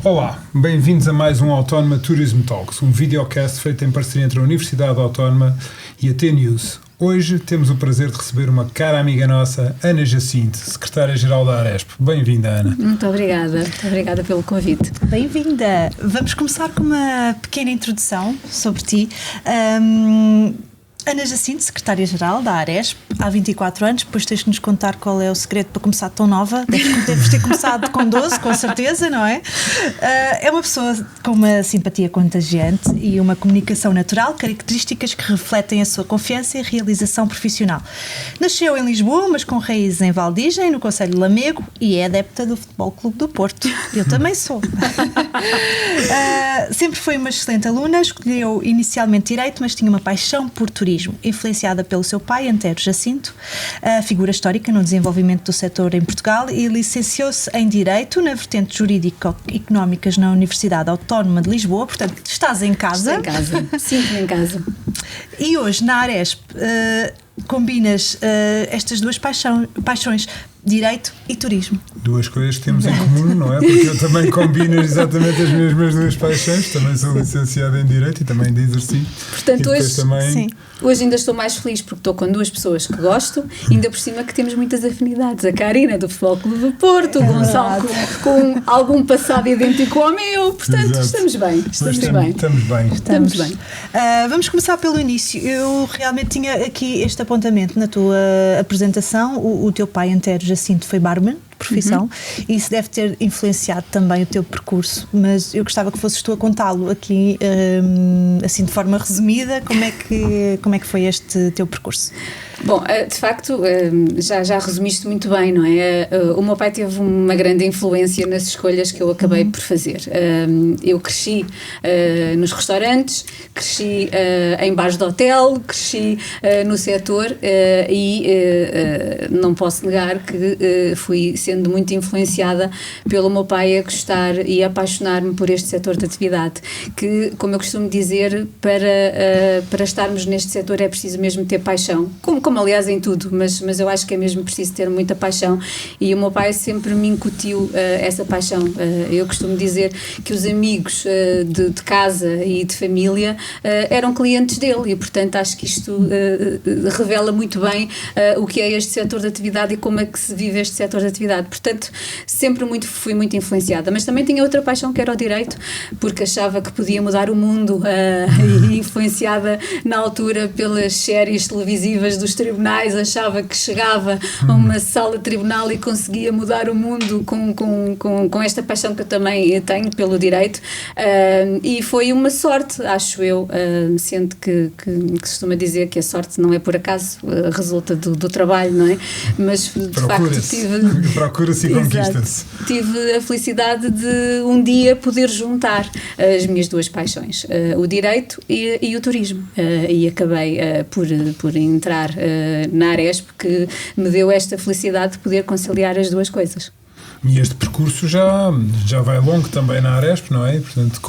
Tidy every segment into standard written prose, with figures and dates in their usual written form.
Olá, bem-vindos a mais um Autónoma Tourism Talks, um videocast feito em parceria entre a Universidade Autónoma e a T-News. Hoje temos o prazer de receber uma cara amiga nossa, Ana Jacinto, secretária-geral da Aresp. Bem-vinda, Ana. Muito obrigada pelo convite. Bem-vinda. Vamos começar com uma pequena introdução sobre ti. Ana Jacinto, secretária-geral da Aresp, há 24 anos, depois tens de nos contar qual é o segredo para começar tão nova. Deves ter começado com 12, com certeza, não é? É uma pessoa com uma simpatia contagiante e uma comunicação natural, características que refletem a sua confiança e realização profissional. Nasceu em Lisboa, mas com raízes em Valdigem, no concelho de Lamego, e é adepta do Futebol Clube do Porto. Eu também sou. Sempre foi uma excelente aluna, escolheu inicialmente Direito, mas tinha uma paixão por turismo. Influenciada pelo seu pai, Antero Jacinto, figura histórica no desenvolvimento do setor em Portugal, e licenciou-se em Direito na vertente jurídico-económicas na Universidade Autónoma de Lisboa. Portanto, estás em casa. Estou em casa, sinto-me em casa. E hoje na Aresp combinas estas duas paixões, Direito e Turismo. Duas coisas que temos em comum, não é? Porque eu também combino exatamente as mesmas duas paixões, também sou licenciado em Direito e também de exercício. Portanto, Sim. Hoje ainda estou mais feliz porque estou com duas pessoas que gosto, ainda por cima que temos muitas afinidades. A Karina do Futebol Clube do Porto, o Gonçalo com algum passado idêntico ao meu, portanto, Exato. Estamos bem. Estamos bem. Vamos começar pelo início. Eu realmente tinha aqui este apontamento na tua apresentação. O teu pai, Antero Jacinto, foi barman de profissão, e isso deve ter influenciado também o teu percurso, mas eu gostava que fosses tu a contá-lo aqui, assim de forma resumida, como é que foi este teu percurso? Bom, de facto, já resumiste muito bem, não é? O meu pai teve uma grande influência nas escolhas que eu acabei por fazer. Eu cresci nos restaurantes, cresci em bares de hotel, cresci no setor e não posso negar que fui sendo muito influenciada pelo meu pai a gostar e a apaixonar-me por este setor de atividade, que, como eu costumo dizer, para estarmos neste setor é preciso mesmo ter paixão, como aliás em tudo, mas eu acho que é mesmo preciso ter muita paixão, e o meu pai sempre me incutiu essa paixão. Eu costumo dizer que os amigos de casa e de família eram clientes dele, e portanto acho que isto revela muito bem o que é este setor de atividade e como é que se vive este setor de atividade. Portanto, sempre fui muito influenciada, mas também tinha outra paixão, que era o Direito, porque achava que podia mudar o mundo, e influenciada na altura pelas séries televisivas dos tribunais, achava que chegava a uma sala de tribunal e conseguia mudar o mundo com esta paixão que eu também tenho pelo Direito, e foi uma sorte, acho eu, sendo que se costuma dizer que a sorte não é por acaso, resulta do trabalho, não é? Mas de facto procura-se e conquista-se. Tive a felicidade de um dia poder juntar as minhas duas paixões, o Direito e o Turismo, e acabei por entrar na Aresp, que me deu esta felicidade de poder conciliar as duas coisas. E este percurso já vai longo também na Aresp, não é? Portanto,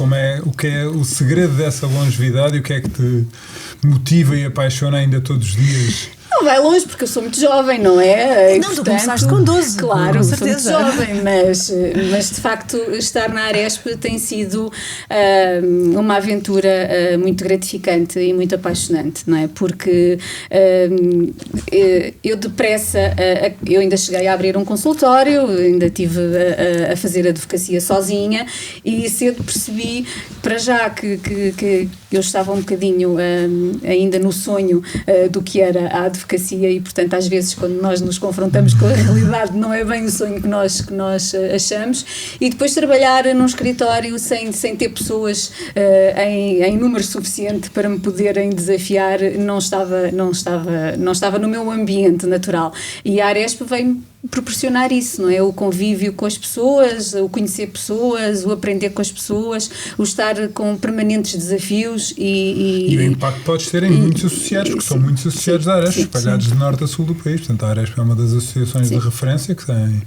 o que é o segredo dessa longevidade e o que é que te motiva e apaixona ainda todos os dias? Não vai longe, porque eu sou muito jovem, não é? Não, tu começaste com 12. Claro, com sou muito certeza. jovem, mas de facto estar na Aresp tem sido uma aventura muito gratificante e muito apaixonante, não é? Porque eu depressa, eu ainda cheguei a abrir um consultório, ainda estive a fazer advocacia sozinha, e cedo percebi, para já, que eu estava um bocadinho ainda no sonho do que era a advocacia, e portanto às vezes quando nós nos confrontamos com a realidade não é bem o sonho que nós achamos, e depois trabalhar num escritório sem ter pessoas em número suficiente para me poderem desafiar não estava no meu ambiente natural, e a Aresp veio proporcionar isso, não é? O convívio com as pessoas, o conhecer pessoas, o aprender com as pessoas, o estar com permanentes desafios e o impacto podes ter em muitos associados, porque são muitos associados da Aresp, espalhados de norte a sul do país. Portanto, a Aresp é uma das associações de referência que tem,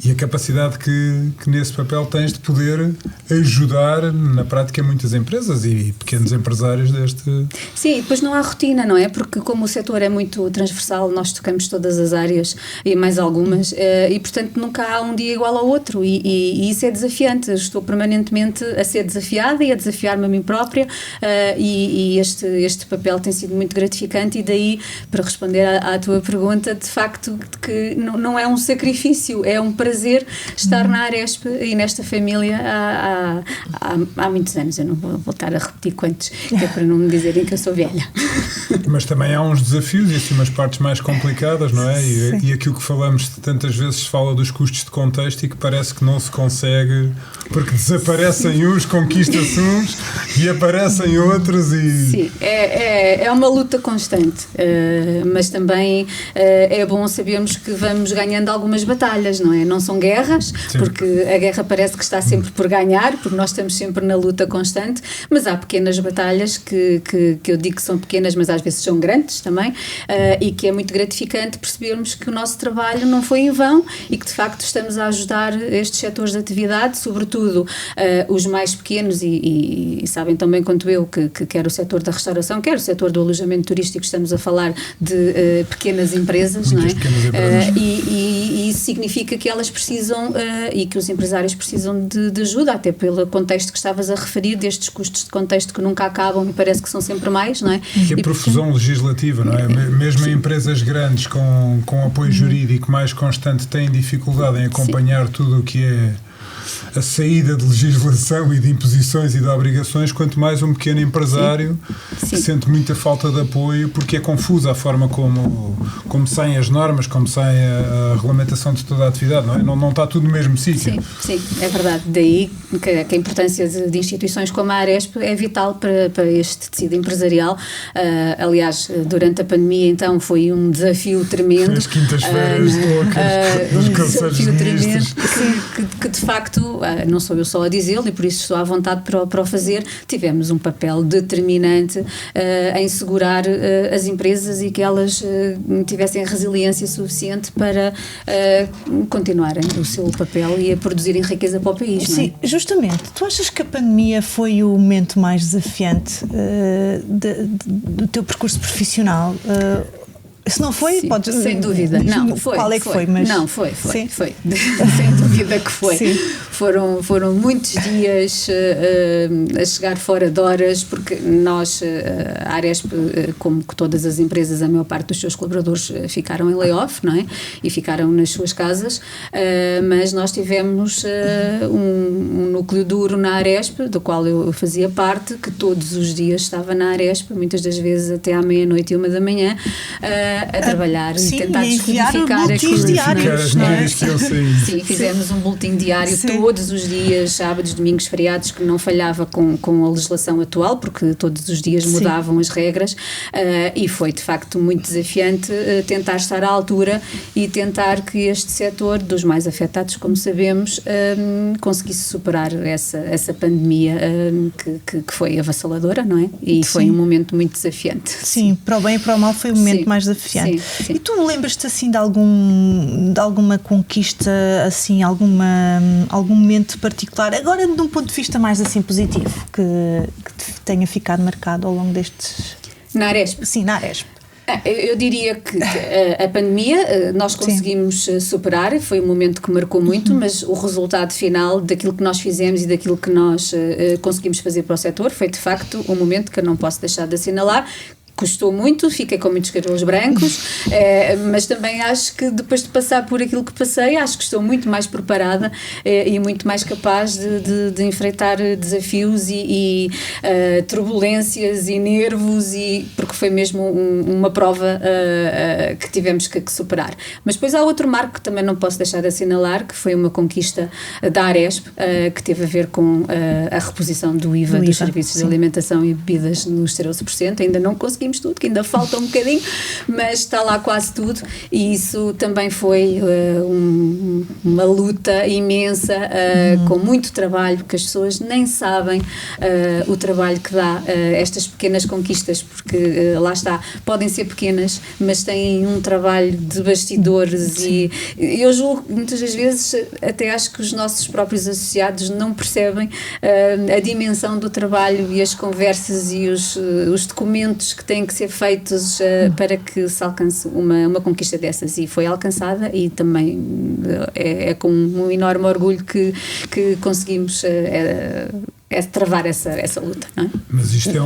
e a capacidade que nesse papel tens de poder ajudar na prática muitas empresas e pequenos empresários deste... Sim, depois não há rotina, não é? Porque como o setor é muito transversal, nós tocamos todas as áreas e mais algumas, pessoas e portanto nunca há um dia igual ao outro e isso é desafiante. Estou permanentemente a ser desafiada e a desafiar-me a mim própria e este papel tem sido muito gratificante. E daí, para responder à tua pergunta, de facto que não é um sacrifício, é um prazer estar na Aresp e nesta família há muitos anos. Eu não vou voltar a repetir quantos, que é para não me dizerem que eu sou velha. Mas também há uns desafios e assim umas partes mais complicadas, não é? E aquilo que falamos tantas vezes se fala dos custos de contexto e que parece que não se consegue, porque desaparecem uns, conquista-se uns e aparecem outros e... Sim, é uma luta constante, mas também é bom sabermos que vamos ganhando algumas batalhas, não é? Não são guerras, sim, porque a guerra parece que está sempre por ganhar, porque nós estamos sempre na luta constante, mas há pequenas batalhas que eu digo que são pequenas, mas às vezes são grandes também, e que é muito gratificante percebermos que o nosso trabalho não foi em vão e que de facto estamos a ajudar estes setores de atividade, sobretudo os mais pequenos e sabem tão bem quanto eu que quer o setor da restauração, quer o setor do alojamento turístico, estamos a falar de pequenas empresas, não é? Pequenas empresas. E isso significa que elas precisam e que os empresários precisam de ajuda, até pelo contexto que estavas a referir, destes custos de contexto que nunca acabam e parece que são sempre mais, não é? E a profusão legislativa, não é? Mesmo sim, em empresas grandes com apoio jurídico mais constante têm dificuldade em acompanhar, sim, tudo o que é a saída de legislação e de imposições e de obrigações, quanto mais um pequeno empresário, sim, que sente muita falta de apoio porque é confusa a forma como saem as normas, como sai a regulamentação de toda a atividade, não é? Não está tudo no mesmo sítio. Sim, é verdade. Daí que a importância de instituições como a Aresp é vital para este tecido empresarial. Aliás, durante a pandemia então foi um desafio tremendo. As quintas-feiras loucas, um desafio tremendo que de facto, não sou eu só a dizê-lo e por isso estou à vontade para o fazer, tivemos um papel determinante em segurar as empresas e que elas tivessem resiliência suficiente para continuarem o seu papel e a produzirem riqueza para o país. Sim, não é? Justamente. Tu achas que a pandemia foi o momento mais desafiante do teu percurso profissional? Se não foi, sim, pode... Sem dúvida. Não, foi. Qual é que foi? Mas... Não, foi. Sem dúvida que foi. Sim. Foram muitos dias a chegar fora de horas, porque nós, a Aresp, como todas as empresas, a maior parte dos seus colaboradores ficaram em layoff, não é? E ficaram nas suas casas, mas nós tivemos um núcleo duro na Aresp, do qual eu fazia parte, que todos os dias estava na Aresp, muitas das vezes até à meia-noite e 1h, a trabalhar, sim, e tentar descodificar aquilo. Diários, não é? Sim, fizemos um boletim diário, sim, todos os dias, sábados, domingos, feriados, que não falhava com a legislação atual, porque todos os dias mudavam, sim, as regras, e foi de facto muito desafiante tentar estar à altura e tentar que este setor, dos mais afetados, como sabemos, conseguisse superar essa pandemia que foi avassaladora, não é? E sim, foi um momento muito desafiante. Sim, para o bem e para o mal foi um momento, sim, mais desafiante. Sim, sim. E tu lembras-te assim de alguma conquista, assim, algum momento particular, agora de um ponto de vista mais assim positivo, que te tenha ficado marcado ao longo destes... Na Aresp? Sim, na Aresp. Eu diria que a pandemia nós conseguimos superar, foi um momento que marcou muito, mas o resultado final daquilo que nós fizemos e daquilo que nós conseguimos fazer para o setor foi de facto um momento que eu não posso deixar de assinalar. Custou muito, fiquei com muitos cabelos brancos, mas também acho que depois de passar por aquilo que passei, acho que estou muito mais preparada e muito mais capaz de enfrentar desafios e turbulências e nervos, porque foi mesmo uma prova que tivemos que superar. Mas depois há outro marco que também não posso deixar de assinalar, que foi uma conquista da Aresp, que teve a ver com a reposição do IVA dos serviços, sim, de alimentação e bebidas nos 13%, ainda não consegui tudo, que ainda falta um bocadinho, mas está lá quase tudo e isso também foi uma luta imensa, com muito trabalho, porque as pessoas nem sabem o trabalho que dá estas pequenas conquistas, porque lá está, podem ser pequenas, mas têm um trabalho de bastidores, sim, e eu julgo muitas das vezes, até acho que os nossos próprios associados não percebem a dimensão do trabalho e as conversas e os documentos que têm têm que ser feitos para que se alcance uma conquista dessas, e foi alcançada, e também é com um enorme orgulho que conseguimos travar essa luta, não é? Mas isto é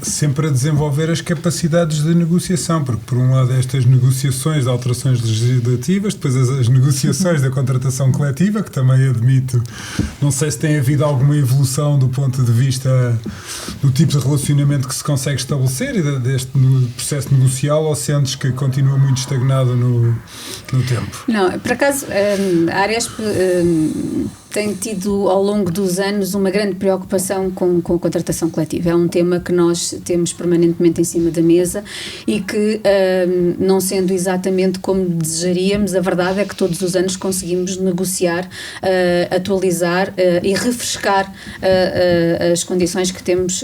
sempre a desenvolver as capacidades de negociação, porque por um lado estas negociações de alterações legislativas, depois as negociações da contratação coletiva, que também admito, não sei se tem havido alguma evolução do ponto de vista do tipo de relacionamento que se consegue estabelecer e deste processo negocial, ou sentes que continua muito estagnado no tempo? Não, por acaso a Aresp tem tido ao longo dos anos uma grande preocupação com a contratação coletiva. É um tema que nós temos permanentemente em cima da mesa e que, não sendo exatamente como desejaríamos, a verdade é que todos os anos conseguimos negociar, atualizar e refrescar as condições que temos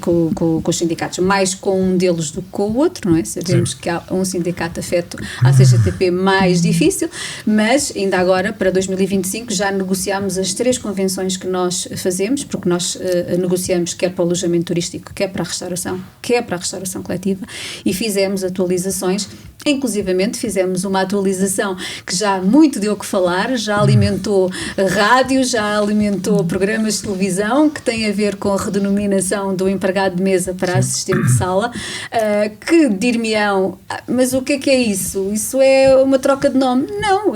com os sindicatos, mais com um deles do que com o outro, não é? Sabemos Sim. que há um sindicato afeto à CGTP mais difícil, mas ainda agora, para 2025, já negociamos as 3 convenções que nós fazemos, porque nós negociamos quer para o alojamento turístico, quer para a restauração coletiva, e fizemos atualizações. Inclusivamente fizemos uma atualização que já muito deu o que falar, já alimentou rádio, já alimentou programas de televisão, que tem a ver com a redenominação do empregado de mesa para assistente de sala, que dir-me-ão, mas o que é isso? Isso é uma troca de nome? Não,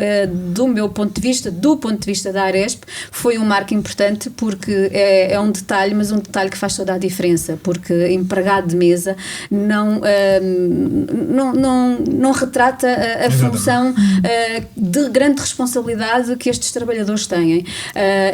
do meu ponto de vista, do ponto de vista da Aresp, foi um marco importante, porque é um detalhe, mas um detalhe que faz toda a diferença, porque empregado de mesa não retrata a função de grande responsabilidade que estes trabalhadores têm.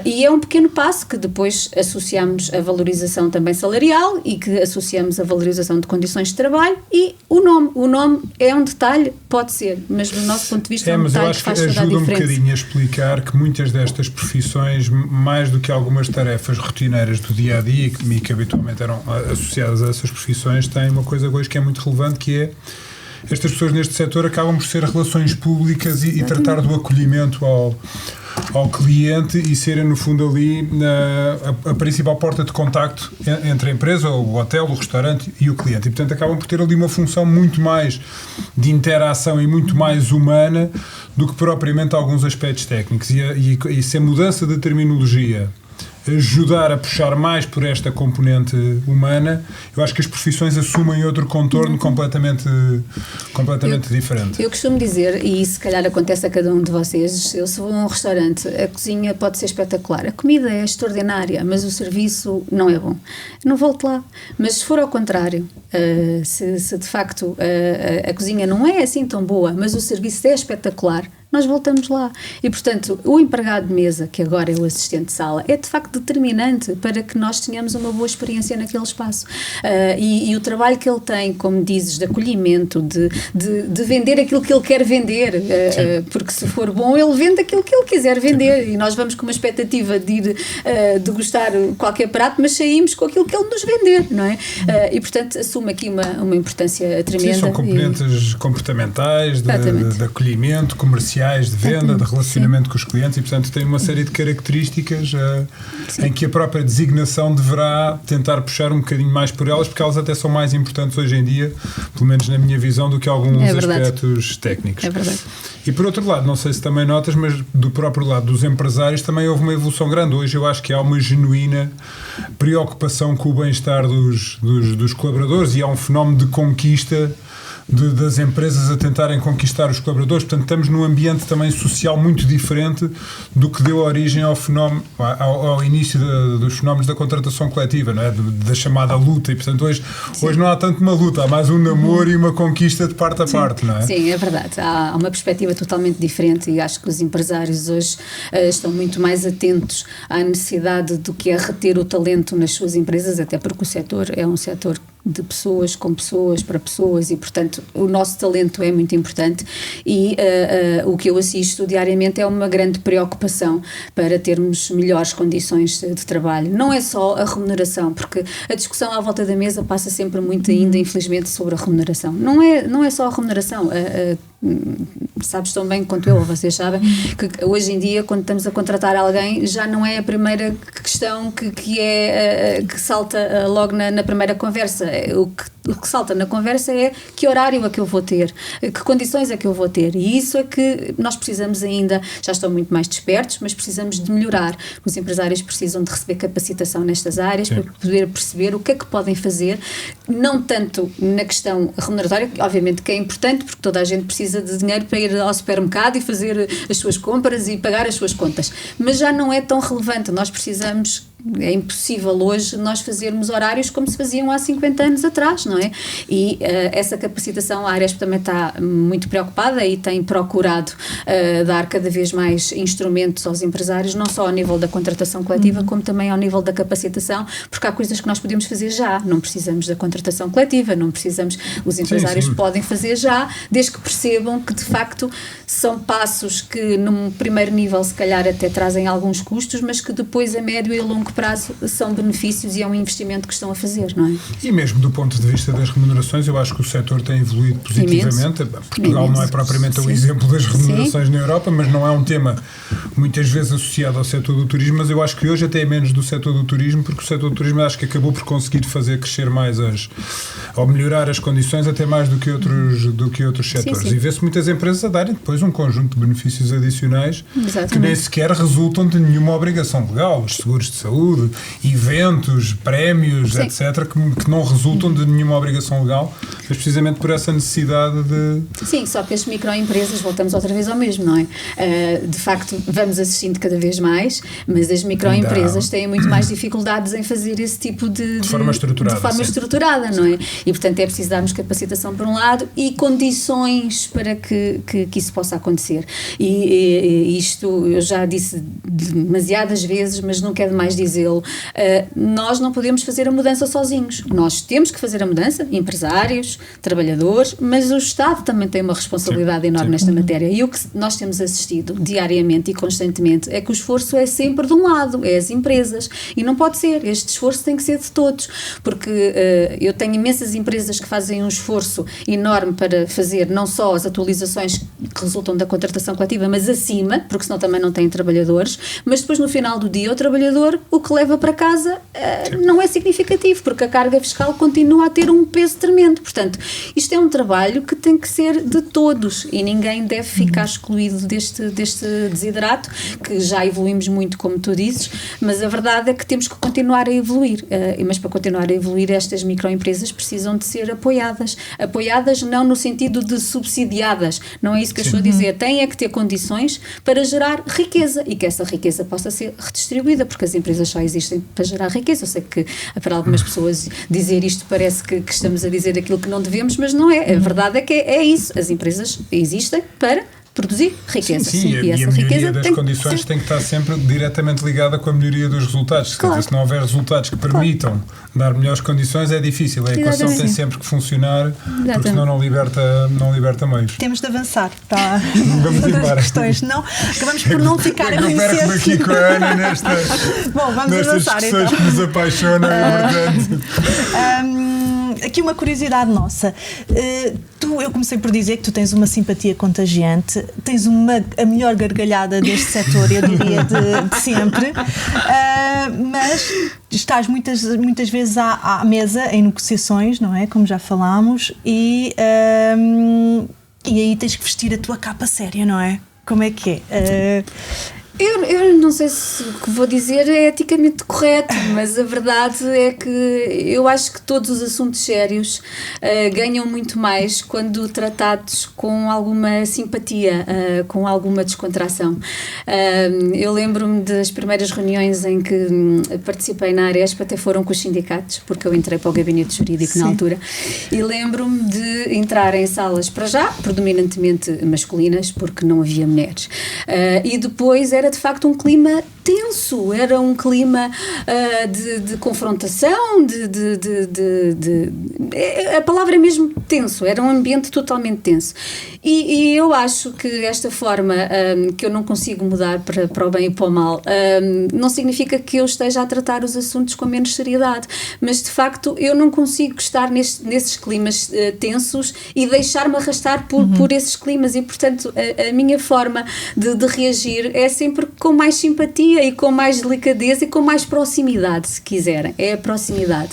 E é um pequeno passo que depois associamos a valorização também salarial e que associamos a valorização de condições de trabalho e o nome. O nome é um detalhe, pode ser, mas do nosso ponto de vista é um detalhe que faz toda a diferença. Ajuda um bocadinho a explicar que muitas destas profissões, mais do que algumas tarefas rotineiras do dia-a-dia e que habitualmente eram associadas a essas profissões, têm uma coisa hoje que é muito relevante, que é estas pessoas neste setor acabam por ser relações públicas e tratar do acolhimento ao cliente e serem, no fundo, ali a principal porta de contacto entre a empresa, o hotel, o restaurante e o cliente. E, portanto, acabam por ter ali uma função muito mais de interação e muito mais humana do que propriamente alguns aspectos técnicos. E se a mudança de terminologia ajudar a puxar mais por esta componente humana, eu acho que as profissões assumem outro contorno completamente diferente. Eu costumo dizer, e se calhar acontece a cada um de vocês, eu se vou a um restaurante, a cozinha pode ser espetacular, a comida é extraordinária, mas o serviço não é bom. Não volto lá. Mas se for ao contrário, se de facto a cozinha não é assim tão boa, mas o serviço é espetacular, nós voltamos lá. E, portanto, o empregado de mesa, que agora é o assistente de sala, é de facto determinante para que nós tenhamos uma boa experiência naquele espaço. E o trabalho que ele tem, como dizes, de acolhimento, de vender aquilo que ele quer vender, porque se for bom, ele vende aquilo que ele quiser vender. E nós vamos com uma expectativa de ir degustar qualquer prato, mas saímos com aquilo que ele nos vender, não é? E, portanto, assume aqui uma importância tremenda. Sim, são componentes comportamentais, de acolhimento, comercial, de venda, de relacionamento com os clientes, e portanto tem uma série de características em que a própria designação deverá tentar puxar um bocadinho mais por elas, porque elas até são mais importantes hoje em dia, pelo menos na minha visão, do que alguns aspectos técnicos. É verdade. E por outro lado, não sei se também notas, mas do próprio lado dos empresários também houve uma evolução grande. Hoje eu acho que há uma genuína preocupação com o bem-estar dos colaboradores, e há um fenómeno de conquista das empresas a tentarem conquistar os colaboradores. Portanto, estamos num ambiente também social muito diferente do que deu origem ao fenómeno, ao início dos fenómenos da contratação coletiva, não é? Da chamada luta. E, portanto, hoje não há tanto uma luta, há mais um namoro e uma conquista de parte a parte, não é? Sim, é verdade. Há uma perspectiva totalmente diferente, e acho que os empresários hoje estão muito mais atentos à necessidade do que é reter o talento nas suas empresas, até porque o setor é um setor de pessoas, com pessoas, para pessoas, e portanto o nosso talento é muito importante, e o que eu assisto diariamente é uma grande preocupação para termos melhores condições de trabalho. Não é só a remuneração, porque a discussão à volta da mesa passa sempre muito ainda, infelizmente, sobre a remuneração. Não é só a remuneração. sabes tão bem quanto eu, ou vocês sabem, que hoje em dia, quando estamos a contratar alguém, já não é a primeira questão que salta logo na primeira conversa. O que salta na conversa é que horário é que eu vou ter, que condições é que eu vou ter, e isso é que nós precisamos ainda, já estão muito mais despertos, mas precisamos de melhorar. Os empresários precisam de receber capacitação nestas áreas, sim, para poder perceber o que é que podem fazer, não tanto na questão remuneratória, que obviamente que é importante, porque toda a gente precisa de dinheiro para ir ao supermercado e fazer as suas compras e pagar as suas contas, mas já não é tão relevante. Nós precisamos, é impossível hoje nós fazermos horários como se faziam há 50 anos atrás, não é? E essa capacitação, a Aresp também está muito preocupada e tem procurado dar cada vez mais instrumentos aos empresários, não só ao nível da contratação coletiva, como também ao nível da capacitação, porque há coisas que nós podemos fazer já, não precisamos da contratação coletiva, não precisamos, os empresários podem fazer já, desde que percebam que de facto são passos que num primeiro nível se calhar até trazem alguns custos, mas que depois a médio e longo prazo são benefícios e é um investimento que estão a fazer, não é? E mesmo do ponto de vista das remunerações, eu acho que o setor tem evoluído positivamente. Imenso. Portugal não é propriamente o exemplo das remunerações na Europa, mas não é um tema muitas vezes associado ao setor do turismo, mas eu acho que hoje até é menos do setor do turismo, porque o setor do turismo acho que acabou por conseguir fazer crescer mais ou melhorar as condições até mais do que outros setores. E vê-se muitas empresas a darem depois um conjunto de benefícios adicionais que nem sequer resultam de nenhuma obrigação legal, os seguros de saúde, eventos, prémios, etc., que não resultam de nenhuma obrigação legal, mas precisamente por essa necessidade de... Sim, só que as microempresas, voltamos outra vez ao mesmo, não é? De facto, vamos assistindo cada vez mais, mas as microempresas têm muito mais dificuldades em fazer esse tipo de forma estruturada, não é? E, portanto, é preciso darmos capacitação por um lado e condições para que isso possa acontecer. E isto eu já disse demasiadas vezes, mas nunca é demais dizê-lo. Nós não podemos fazer a mudança sozinhos. Nós temos que fazer a mudança, empresários, trabalhadores, mas o Estado também tem uma responsabilidade enorme nesta matéria. E o que nós temos assistido diariamente e constantemente é que o esforço é sempre de um lado, é as empresas. E não pode ser. Este esforço tem que ser de todos. Porque eu tenho imensas empresas que fazem um esforço enorme para fazer não só as atualizações que resultam da contratação coletiva, mas acima, porque senão também não têm trabalhadores, mas depois no final do dia o trabalhador, o que leva para casa não é significativo, porque a carga fiscal continua a ter um peso tremendo. Portanto, isto é um trabalho que tem que ser de todos e ninguém deve ficar excluído deste desiderato, que já evoluímos muito, como tu dizes, mas a verdade é que temos que continuar a evoluir. Mas para continuar a evoluir, estas microempresas precisam de ser apoiadas. Apoiadas não no sentido de subsidiadas, não é isso que eu estou a dizer. Têm é que ter condições para gerar riqueza e que essa riqueza possa ser redistribuída, porque as empresas só existem para gerar riqueza. Eu sei que para algumas pessoas dizer isto parece que estamos a dizer aquilo que não devemos, mas não é. A verdade é que é isso. As empresas existem para produzir riqueza. Sim, e a melhoria das condições tem que estar sempre diretamente ligada com a melhoria dos resultados. Claro. Se não houver resultados que permitam dar melhores condições, é difícil. A equação tem sempre que funcionar, porque senão não liberta meios. Temos de avançar. Vamos embora. Questões. Não, acabamos por não ficar a conhecer. Eu perco-me aqui com a Ana nestas discussões que nos apaixonam. Aqui uma curiosidade nossa. Eu comecei por dizer que tu tens uma simpatia contagiante, tens a melhor gargalhada deste setor, eu diria, de sempre, mas estás muitas vezes à mesa em negociações, não é? Como já falámos, e aí tens que vestir a tua capa séria, não é? Como é que é? Eu não sei se o que vou dizer é eticamente correto, mas a verdade é que eu acho que todos os assuntos sérios ganham muito mais quando tratados com alguma simpatia, com alguma descontração. Eu lembro-me das primeiras reuniões em que participei na Aresp, até foram com os sindicatos, porque eu entrei para o gabinete jurídico na altura, e lembro-me de entrar em salas, para já, predominantemente masculinas, porque não havia mulheres, e depois era de facto um clima tenso, era um clima de confrontação, a palavra é mesmo tenso, era um ambiente totalmente tenso. E eu acho que esta forma que eu não consigo mudar para o bem e para o mal, não significa que eu esteja a tratar os assuntos com menos seriedade, mas de facto eu não consigo estar nesses climas tensos e deixar-me arrastar por esses climas, e portanto a minha forma de reagir é sempre com mais simpatia e com mais delicadeza e com mais proximidade, se quiserem, é a proximidade.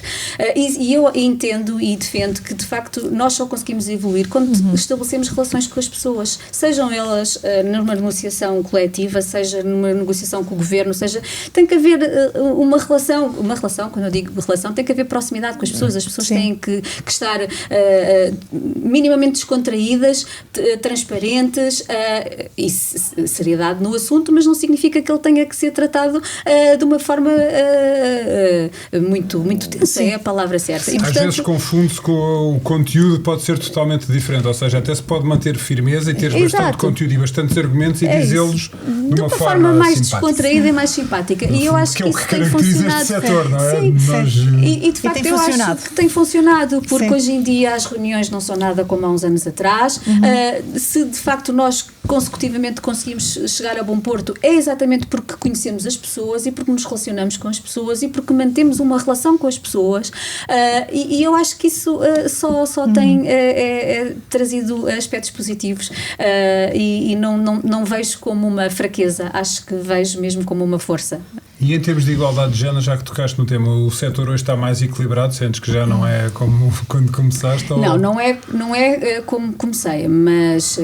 E eu entendo e defendo que de facto nós só conseguimos evoluir quando estabelecemos relações com as pessoas, sejam elas numa negociação coletiva, seja numa negociação com o governo, seja, tem que haver uma relação, quando eu digo relação, tem que haver proximidade com as pessoas têm que estar minimamente descontraídas, transparentes e seriedade no assunto, mas não significa que ele tenha que ser tratado de uma forma muito tensa, é a palavra certa. E, às portanto, vezes confunde-se com o conteúdo, pode ser totalmente diferente, ou seja, até se pode manter firmeza e ter bastante conteúdo e bastantes argumentos e dizê-los de uma forma mais simpática, descontraída e mais simpática. E eu acho que isso tem funcionado. Este setor, não é? E de facto eu acho que tem funcionado, porque hoje em dia as reuniões não são nada como há uns anos atrás. Se de facto nós consecutivamente conseguimos chegar a bom porto, é exatamente porque conhecemos as pessoas e porque nos relacionamos com as pessoas e porque mantemos uma relação com as pessoas, e eu acho que isso só tem trazido aspectos positivos, e não vejo como uma fraqueza, acho que vejo mesmo como uma força. E em termos de igualdade de género, já que tocaste no tema, o setor hoje está mais equilibrado? Sentes que já não é como quando começaste? Ou... Não é como comecei, mas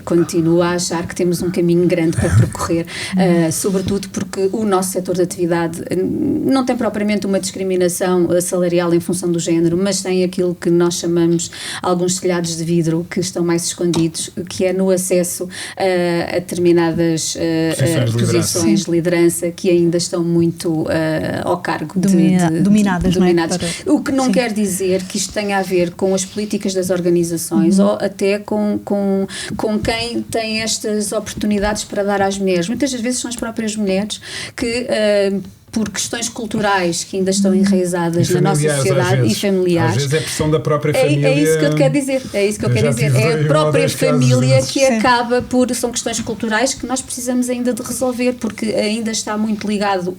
continuo a achar que temos um caminho grande para percorrer, sobretudo porque o nosso setor de atividade não tem propriamente uma discriminação salarial em função do género, mas tem aquilo que nós chamamos alguns telhados de vidro que estão mais escondidos, que é no acesso a determinadas posições de liderança que ainda estão muito ao cargo dominadas. O que não quer dizer que isto tenha a ver com as políticas das organizações ou até com quem tem estas oportunidades para dar às mulheres. Muitas das vezes são as próprias mulheres que por questões culturais que ainda estão enraizadas na nossa sociedade e familiares. Às vezes é pressão da própria família. É isso que eu quero dizer. É a própria família que acaba por... São questões culturais que nós precisamos ainda de resolver, porque ainda está muito ligado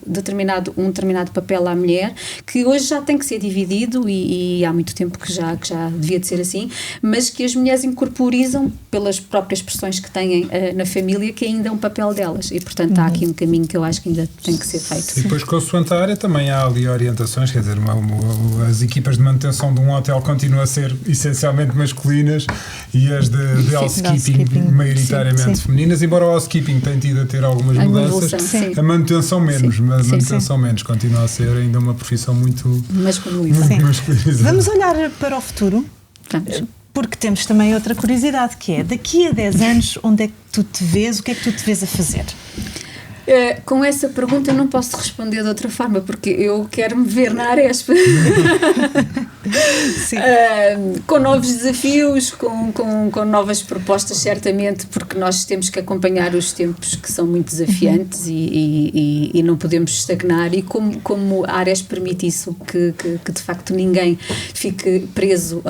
um determinado papel à mulher, que hoje já tem que ser dividido e há muito tempo que já devia de ser assim, mas que as mulheres incorporizam pelas próprias pressões que têm na família, que ainda é um papel delas. E, portanto, há aqui um caminho que eu acho que ainda tem que ser feito. E depois, consoante a área, também há ali orientações, quer dizer, as equipas de manutenção de um hotel continuam a ser essencialmente masculinas e as de housekeeping maioritariamente femininas, embora o housekeeping tenha tido a ter algumas mudanças, a manutenção menos, menos, continua a ser ainda uma profissão muito masculinizada. Vamos olhar para o futuro? Vamos. Porque temos também outra curiosidade, que é, daqui a 10 anos, onde é que tu te vês, o que é que tu te vês a fazer? Com essa pergunta eu não posso responder de outra forma, porque eu quero me ver na Aresp. Com novos desafios, com novas propostas, certamente, porque nós temos que acompanhar os tempos que são muito desafiantes e não podemos estagnar, e como a Aresp permite isso, que de facto ninguém fique preso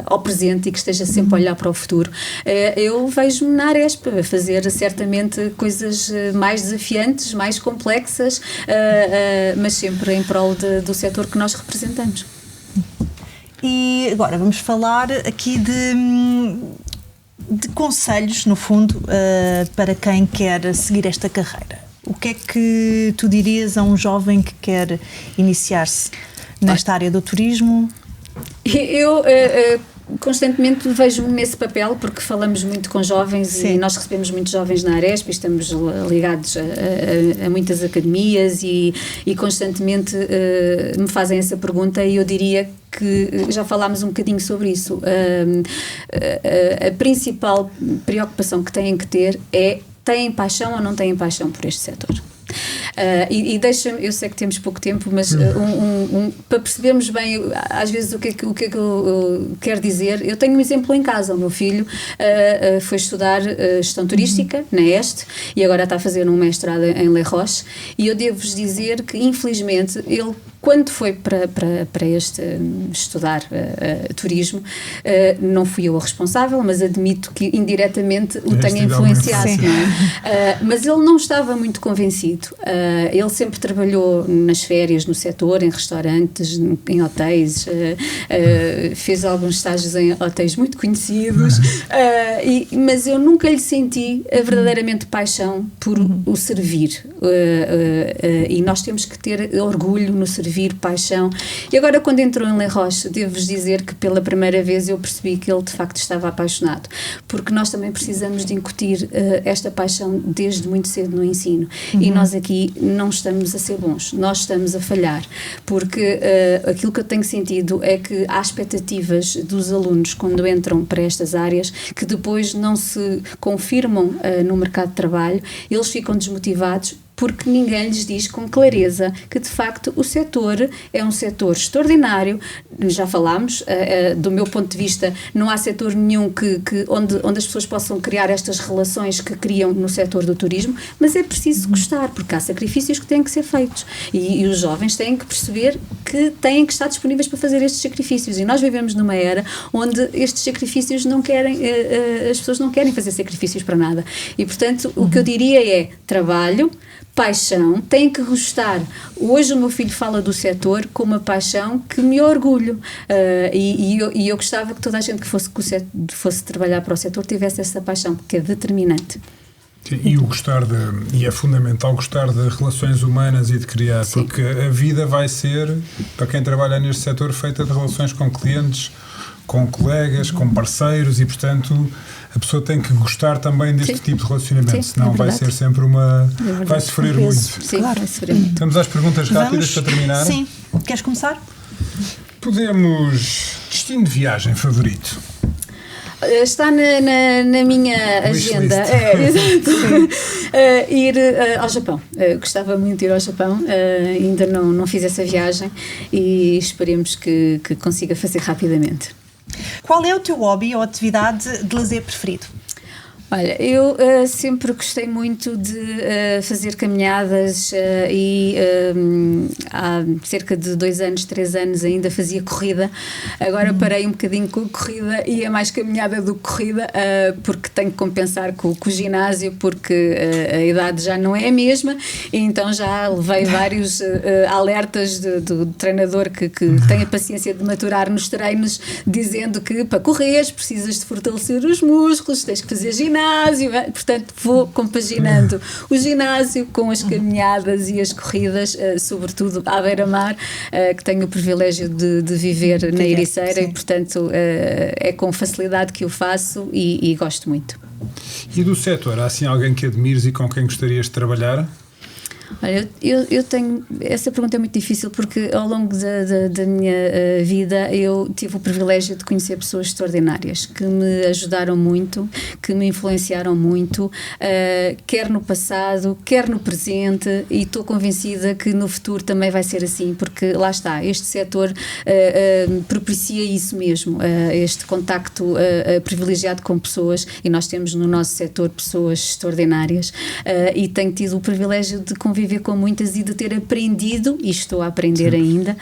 ao presente e que esteja sempre a olhar para o futuro, eu vejo-me na Aresp a fazer certamente coisas mais desafiantes, mais complexas, mas sempre em prol do setor que nós representamos. E agora vamos falar aqui de conselhos, no fundo, para quem quer seguir esta carreira. O que é que tu dirias a um jovem que quer iniciar-se nesta área do turismo? Eu constantemente vejo-me nesse papel, porque falamos muito com jovens e nós recebemos muitos jovens na Aresp e estamos ligados a muitas academias e constantemente me fazem essa pergunta, e eu diria que já falámos um bocadinho sobre isso. A principal preocupação que têm que ter é: têm paixão ou não têm paixão por este setor? E deixa-me, eu sei que temos pouco tempo, mas para percebermos bem às vezes o que é que eu quero dizer, eu tenho um exemplo em casa. O meu filho foi estudar gestão turística na Este e agora está a fazer um mestrado em Les Roches, e eu devo-vos dizer que infelizmente ele, quando foi para este estudar turismo, não fui eu a responsável, mas admito que indiretamente o tenha influenciado, não é? Mas ele não estava muito convencido. Ele sempre trabalhou nas férias, no setor, em restaurantes, em hotéis, fez alguns estágios em hotéis muito conhecidos, mas eu nunca lhe senti verdadeiramente paixão por o servir. E nós temos que ter orgulho no servir, paixão. E agora, quando entrou em Les Roches, devo-vos dizer que pela primeira vez eu percebi que ele de facto estava apaixonado, porque nós também precisamos de incutir esta paixão desde muito cedo no ensino. E nós aqui não estamos a ser bons, nós estamos a falhar, porque aquilo que eu tenho sentido é que há expectativas dos alunos quando entram para estas áreas que depois não se confirmam no mercado de trabalho, eles ficam desmotivados porque ninguém lhes diz com clareza que de facto o setor é um setor extraordinário. Já falámos, do meu ponto de vista, não há setor nenhum onde as pessoas possam criar estas relações que criam no setor do turismo, mas é preciso gostar, porque há sacrifícios que têm que ser feitos e os jovens têm que perceber que têm que estar disponíveis para fazer estes sacrifícios, e nós vivemos numa era onde estes sacrifícios não querem, as pessoas não querem fazer sacrifícios para nada, e portanto o que eu diria é trabalho, paixão, tem que gostar. Hoje o meu filho fala do setor com uma paixão que me orgulho, e eu gostava que toda a gente que fosse trabalhar para o setor tivesse essa paixão, porque é determinante. Sim, e é fundamental gostar de relações humanas e de criar, sim, porque a vida vai ser, para quem trabalha neste setor, feita de relações com clientes, com colegas, com parceiros, e portanto a pessoa tem que gostar também deste, sim, tipo de relacionamento, sim, senão vai ser sempre vai sofrer muito. Sim, claro, vai sofrer muito. Estamos às perguntas rápidas para terminar. Sim, queres começar? Podemos... Destino de viagem favorito? Está na minha agenda. Ir ao Japão. Gostava muito de ir ao Japão, ainda não fiz essa viagem e esperemos que consiga fazer rapidamente. Qual é o teu hobby ou atividade de lazer preferido? Olha, eu sempre gostei muito de fazer caminhadas e há cerca de 3 anos ainda fazia corrida. Agora parei um bocadinho com a corrida e é mais caminhada do que corrida, porque tenho que compensar com o ginásio, porque a idade já não é a mesma, e então já levei vários alertas do treinador que tem a paciência de maturar nos treinos, dizendo que para correres precisas de fortalecer os músculos, tens que fazer ginásio. Portanto vou compaginando o ginásio com as caminhadas e as corridas, sobretudo à beira-mar, que tenho o privilégio de viver na Ericeira, sim, e portanto é com facilidade que o faço e gosto muito. E do setor, há assim alguém que admires e com quem gostarias de trabalhar? Olha, eu tenho... Essa pergunta é muito difícil porque ao longo da minha vida eu tive o privilégio de conhecer pessoas extraordinárias que me ajudaram muito, que me influenciaram muito, quer no passado, quer no presente, e estou convencida que no futuro também vai ser assim, porque lá está, este setor propicia isso mesmo, este contacto privilegiado com pessoas, e nós temos no nosso setor pessoas extraordinárias, e tenho tido o privilégio de conviver com muitas e de ter aprendido, e estou a aprender, sim, ainda,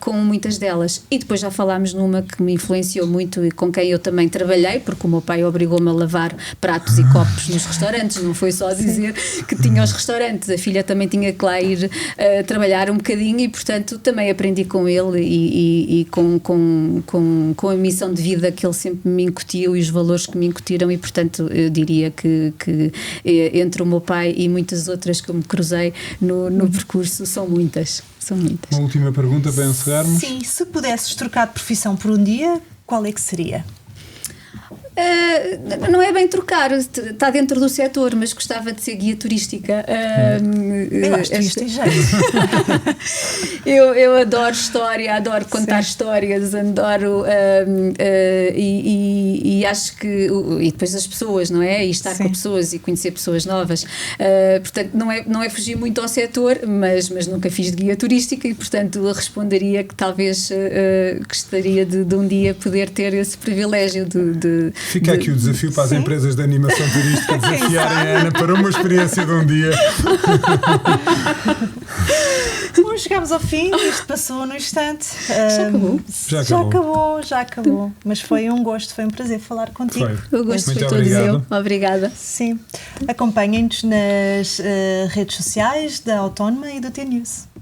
com muitas delas. E depois já falámos numa que me influenciou muito e com quem eu também trabalhei, porque o meu pai obrigou-me a lavar pratos e copos nos restaurantes, não foi só dizer, sim, que tinha os restaurantes, a filha também tinha que lá ir trabalhar um bocadinho, e portanto também aprendi com ele e com a missão de vida que ele sempre me incutiu e os valores que me incutiram, e portanto eu diria que entre o meu pai e muitas outras que eu me cruzei no percurso, são muitas. Uma última pergunta para encerrarmos. Sim, se pudesses trocar de profissão por um dia, qual é que seria? Não é bem trocar, está dentro do setor, mas gostava de ser guia turística. Eu acho que isto tem jeito. Eu adoro história, adoro contar histórias, adoro e acho que e depois as pessoas, não é? E estar com pessoas e conhecer pessoas novas. Portanto, não é fugir muito ao setor, mas nunca fiz de guia turística e, portanto, responderia que talvez gostaria de um dia poder ter esse privilégio de Fica aqui o desafio para as empresas de animação turística desafiarem a Ana para uma experiência de um dia. Bom, chegámos ao fim, isto passou no instante. Já acabou. Mas foi um gosto, foi um prazer falar contigo. O gosto Muito foi todo obrigado. meu. Obrigada. Sim. Acompanhem-nos nas redes sociais da Autónoma e do T-News.